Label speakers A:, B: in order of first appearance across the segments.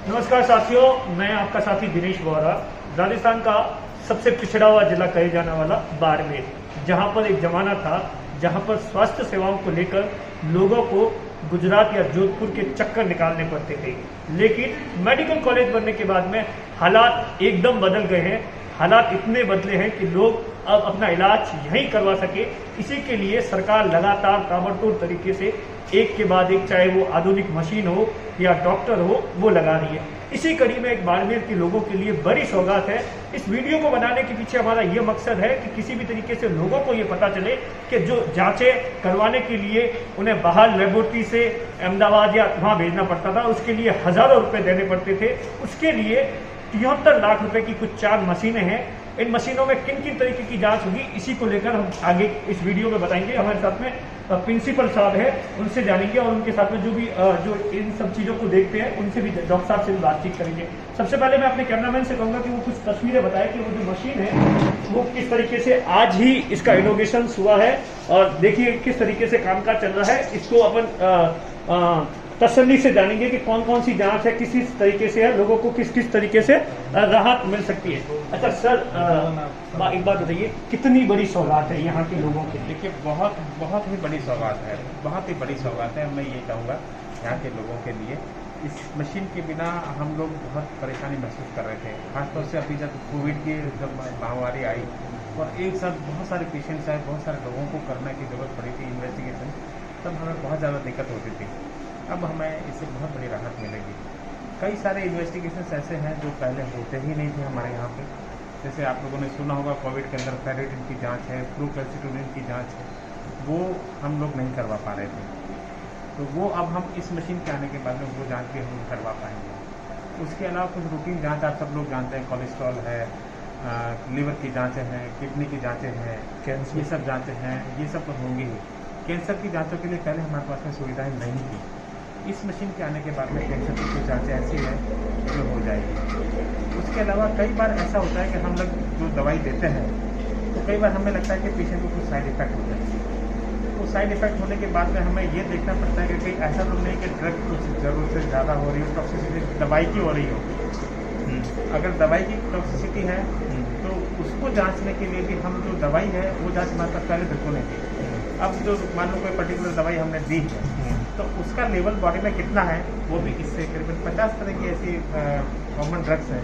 A: नमस्कार साथियों, मैं आपका साथी दिनेश बोहरा। राजस्थान का सबसे पिछड़ा हुआ जिला कहे जाने वाला बाड़मेर, जहां पर एक जमाना था जहां पर स्वास्थ्य सेवाओं को लेकर लोगों को गुजरात या जोधपुर के चक्कर निकालने पड़ते थे। लेकिन मेडिकल कॉलेज बनने के बाद में हालात एकदम बदल गए हैं। हालात इतने बदले हैं कि लोग अब अपना इलाज यहीं करवा सके। इसी के लिए सरकार लगातार ताबड़तोड़ तरीके से एक के बाद एक, चाहे वो आधुनिक मशीन हो या डॉक्टर हो, वो लगा रही है। इसी कड़ी में एक बाड़मेर के लोगों के लिए बड़ी सौगात है। इस वीडियो को बनाने के पीछे हमारा ये मकसद है कि किसी भी तरीके से लोगों को ये पता चले कि जो जांचें करवाने के लिए उन्हें बाहर लेबोरेटरी से अहमदाबाद या वहाँ भेजना पड़ता था, उसके लिए हजारों रुपए देने पड़ते थे। उसके लिए 73 लाख रुपए की कुछ 4 मशीनें हैं। इन मशीनों में किन किन तरीके की जांच होगी, इसी को लेकर हम आगे इस वीडियो में बताएंगे। हमारे साथ में प्रिंसिपल साहब है, उनसे जानेंगे और उनके साथ में जो इन सब चीज़ों को देखते हैं उनसे भी, डॉक्टर साहब से भी बातचीत करेंगे। सबसे पहले मैं अपने कैमरामैन से कहूँगा कि वो कुछ तस्वीरें बताए कि वो जो मशीन है वो किस तरीके से आज ही इसका इनोवेशन हुआ है और देखिए किस तरीके से कामकाज चल रहा है। इसको अपन तसल्ली से जानेंगे कि कौन कौन सी जांच है, किस किस तरीके से है, लोगों को किस किस तरीके से राहत मिल सकती है। अच्छा सर, एक बात बताइए, कितनी बड़ी सौगात है यहाँ के लोगों के लिए?
B: देखिए, बहुत ही बड़ी सौगात है, बहुत ही बड़ी सौगात है। मैं ये कहूँगा यहाँ के लोगों के लिए, इस मशीन के बिना हम लोग बहुत परेशानी महसूस कर रहे थे। खासतौर से अभी जब कोविड की जब महामारी आई और एक साथ बहुत सारे पेशेंट्स आए, बहुत सारे लोगों को करने की जरूरत पड़ी थी इन्वेस्टिगेशन, तब हमें बहुत ज़्यादा दिक्कत होती थी। अब हमें इससे बहुत बड़ी राहत मिलेगी। कई सारे इन्वेस्टिगेशंस ऐसे हैं जो पहले होते ही नहीं थे हमारे यहाँ पे। जैसे आप लोगों ने सुना होगा, कोविड के अंदर फेरिटिन की जांच है, फ्लू कैल्सिटोनिन की जांच है, वो हम लोग नहीं करवा पा रहे थे। तो वो अब हम इस मशीन के आने के बाद में वो जांच भी हम करवा पाएंगे। उसके अलावा कुछ रूटीन जाँच आप सब लोग जानते हैं, कोलेस्ट्रॉल है, लीवर की जाँचें हैं, किडनी की जाँचें हैं, कैंसर, ये सब जाँचें हैं, ये सब तो होंगी ही। कैंसर की जाँचों के लिए पहले हमारे पास में सुविधाएँ नहीं थी। इस मशीन के आने के बाद में कैंसर की कुछ जाँचें ऐसी है जो हो जाएगी। उसके अलावा कई बार ऐसा होता है कि हम लोग जो दवाई देते हैं तो कई बार हमें लगता है कि पेशेंट को कुछ साइड इफेक्ट होता है। तो साइड इफेक्ट होने के बाद में हमें ये देखना पड़ता है कि कहीं ऐसा तो नहीं कि ड्रग कुछ ज़रूरत से ज़्यादा हो रही हो, टॉक्सिसिटी दवाई की हो रही हो। अगर दवाई की टॉक्सिसिटी है तो उसको जाँचने के लिए भी हम जो दवाई है वो जाँच हमारे पास पहले बिल्कुल नहीं थी। अब जो मान लो कोई पर्टिकुलर दवाई हमने दी है तो उसका लेवल बॉडी में कितना है, वो भी इससे करीबन 50 तरह की ऐसी कॉमन ड्रग्स हैं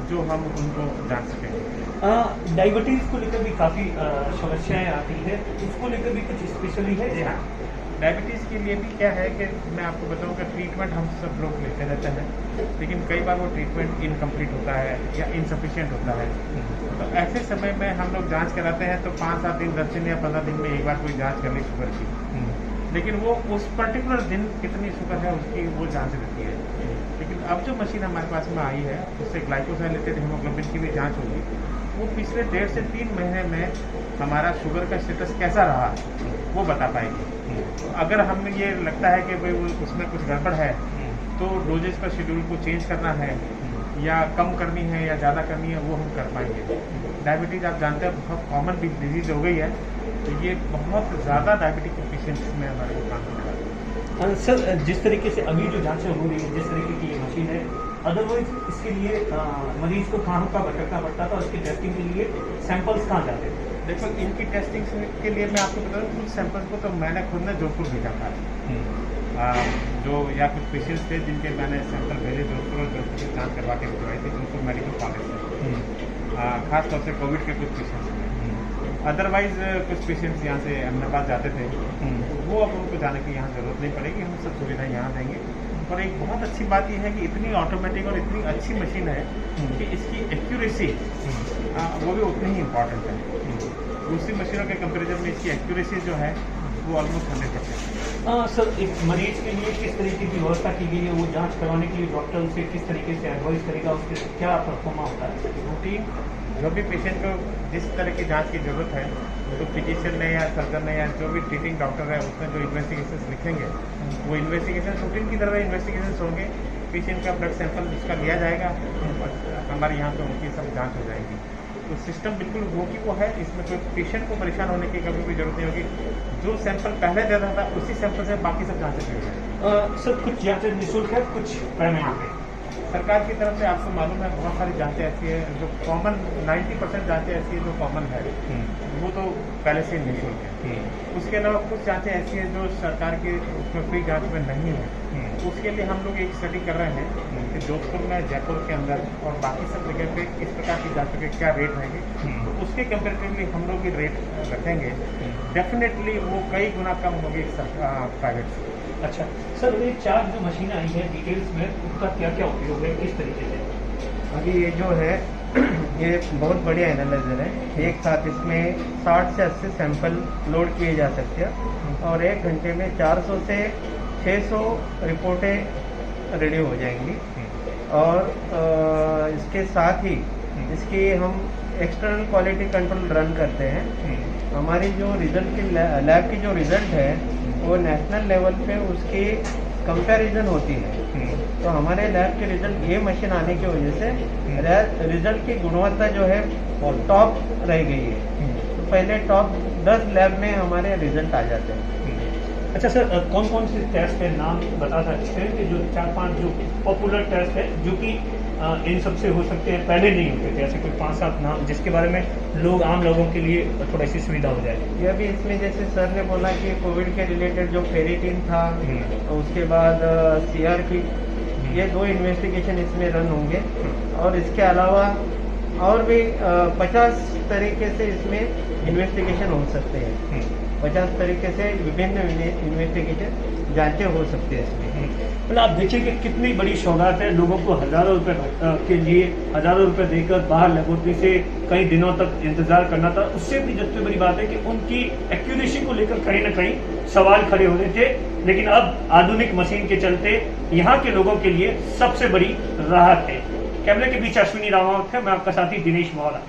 B: जो हम उनको जान सकेंगे।
A: डायबिटीज को लेकर भी काफ़ी समस्याएं आती है, उसको लेकर भी कुछ स्पेशली है?
B: जी हाँ, डायबिटीज़ के लिए भी क्या है कि मैं आपको बताऊँ कि ट्रीटमेंट हम सब लोग लेते रहते हैं, लेकिन कई बार वो ट्रीटमेंट इनकम्प्लीट होता है या इनसफिशिएंट होता है। तो ऐसे समय में हम लोग जांच कराते हैं तो 5-7 दिन, 10 दिन या 15 दिन में एक बार कोई जांच कर ली शुगर की, लेकिन वो उस पर्टिकुलर दिन कितनी शुगर है उसकी वो जांच रहती है। लेकिन अब जो मशीन हमारे पास में आई है उससे ग्लाइकोसाइलेटेड हीमोग्लोबिन की भी जांच होगी। वो पिछले 1.5 से 3 महीने में हमारा शुगर का स्टेटस कैसा रहा वो बता पाएगी। तो अगर हमें ये लगता है कि भाई उसमें कुछ गड़बड़ है तो डोजेज का शेड्यूल को चेंज करना है या कम करनी है या ज़्यादा करनी है, वो हम कर पाएंगे। डायबिटीज़ आप जानते हैं बहुत कॉमन डिजीज़ हो गई है, तो ये बहुत ज़्यादा डायबिटिक के पेशेंट्स में हमारे को काम कर रहा है।
A: सर, जिस तरीके से अभी जो जांचें हो रही है, जिस तरीके की ये मशीन है, अदरवाइज इसके लिए मरीज को कहाँ का भटकना पड़ता था, उसकी टेस्टिंग के लिए सैंपल्स कहाँ जाते थे?
B: देखो, इनकी टेस्टिंग के लिए मैं आपको बता दूँ, कुछ सैंपल्स को तो मैंने खुद ने जोधपुर भेजा था। जो या कुछ पेशेंट्स थे जिनके मैंने सैंपल भेजे जोधपुर और जोधपुर से जाँच करवा के भिजवाई थी जोधपुर मेडिकल कॉलेज से, खासतौर से कोविड के कुछ पेशेंट्स थे। अदरवाइज कुछ पेशेंट्स यहाँ से अहमदाबाद जाते थे, वो अब उनको जाने की यहाँ ज़रूरत नहीं पड़ेगी, हम सब सुविधा यहाँ देंगे। और एक बहुत अच्छी बात यह है कि इतनी ऑटोमेटिक और इतनी अच्छी मशीन है कि इसकी एक्यूरेसी वो भी उतनी ही इम्पॉर्टेंट है। दूसरी मशीनों के कंपेरिजन में इसकी एक्यूरेसी जो है वो ऑलमोस्ट 100%।
A: सर, एक मरीज के लिए किस तरीके की व्यवस्था की गई है? वो जांच करवाने के लिए डॉक्टर उसे किस तरीके से एडवाइस करेगा, उसके क्या परफॉर्मा होता है?
B: रूटीन जो भी पेशेंट को जिस तरह की जांच की ज़रूरत है तो फिजिशियन ने या सर्जन ने या जो भी ट्रीटिंग डॉक्टर है उसने जो इन्वेस्टिगेशन लिखेंगे वो इन्वेस्टिगेशन रूटीन की तरह इन्वेस्टिगेशन होंगे। पेशेंट का ब्लड सैंपल उसका लिया जाएगा और हमारे यहाँ पे उनकी सब जाँच हो जाएगी। तो सिस्टम बिल्कुल वो की वो है, इसमें कोई पेशेंट को परेशान होने की कभी भी जरूरत नहीं होगी। जो सैंपल पहले दे रहा था उसी सैंपल से बाकी सब जाँचें की जाएगी।
A: सर, कुछ जाँचें निःशुल्क है, कुछ पेमेंट है?
B: सरकार की तरफ से आपको मालूम है बहुत सारी जांचें ऐसी है जो कॉमन 90% जांचें ऐसी है जो कॉमन है, वो तो पहले से निःशुल्क है। उसके अलावा कुछ जांचें ऐसी है जो सरकार के उसमें फ्री जांच में नहीं है। उसके लिए हम लोग एक स्टडी कर रहे हैं कि जोधपुर में, जयपुर के अंदर और बाकी सब जगह पे इस प्रकार की जांचों के क्या रेट रहेंगे, तो उसके कंपेरेटिवली हम लोग भी रेट रखेंगे। डेफिनेटली वो कई गुना कम होगी प्राइवेट से।
A: अच्छा सर, ये 4 जो मशीन आई है डिटेल्स में, उनका क्या क्या उपयोग है, किस तरीके से?
C: अभी ये जो है ये बहुत बढ़िया एनालाइजर है। एक साथ इसमें 60 से 80 सैंपल लोड किए जा सकते हैं और 1 घंटे में 400 से 600 रिपोर्टें रेडी हो जाएंगी। और इसके साथ ही इसकी हम एक्सटर्नल क्वालिटी कंट्रोल रन करते हैं। हमारी जो रिजल्ट की लैब की जो रिजल्ट है वो नेशनल लेवल पे उसकी कंपैरिजन होती है। तो हमारे लैब के रिजल्ट, ये मशीन आने की वजह से रिजल्ट की गुणवत्ता जो है वो टॉप रह गई है। तो पहले टॉप 10 लैब में हमारे रिजल्ट आ जाते हैं।
A: अच्छा सर, कौन कौन से टेस्ट है, नाम बता सकते हैं कि जो 4-5 जो पॉपुलर टेस्ट है जो कि इन सबसे हो सकते हैं, पहले नहीं होते थे, ऐसे कोई 5-7 नाम जिसके बारे में लोग, आम लोगों के लिए थोड़ा सी सुविधा हो जाए?
C: ये भी इसमें जैसे सर ने बोला कि कोविड के रिलेटेड जो फेरिटिन था, तो उसके बाद CRP, ये 2 इन्वेस्टिगेशन इसमें रन होंगे। और इसके अलावा और भी 50 तरीके से इसमें इन्वेस्टिगेशन हो सकते हैं। 50 तरीके से विभिन्न इन्वेस्टिगेशन जांचें हो सकती है इसमें।
A: मतलब आप देखिए कि कितनी बड़ी सौगात है, लोगों को हज़ारों रुपए के लिए हज़ारों रुपए देकर बाहर लेबोरेटरी से कई दिनों तक इंतजार करना था। उससे भी सबसे बड़ी बात है कि उनकी एक्यूरेसी को लेकर कहीं ना कहीं सवाल खड़े हो रहे थे, लेकिन अब आधुनिक मशीन के चलते यहाँ के लोगों के लिए सबसे बड़ी राहत है। कैमरे के बीच अश्विनी रामावत है, मैं आपका साथी दिनेश वोरा।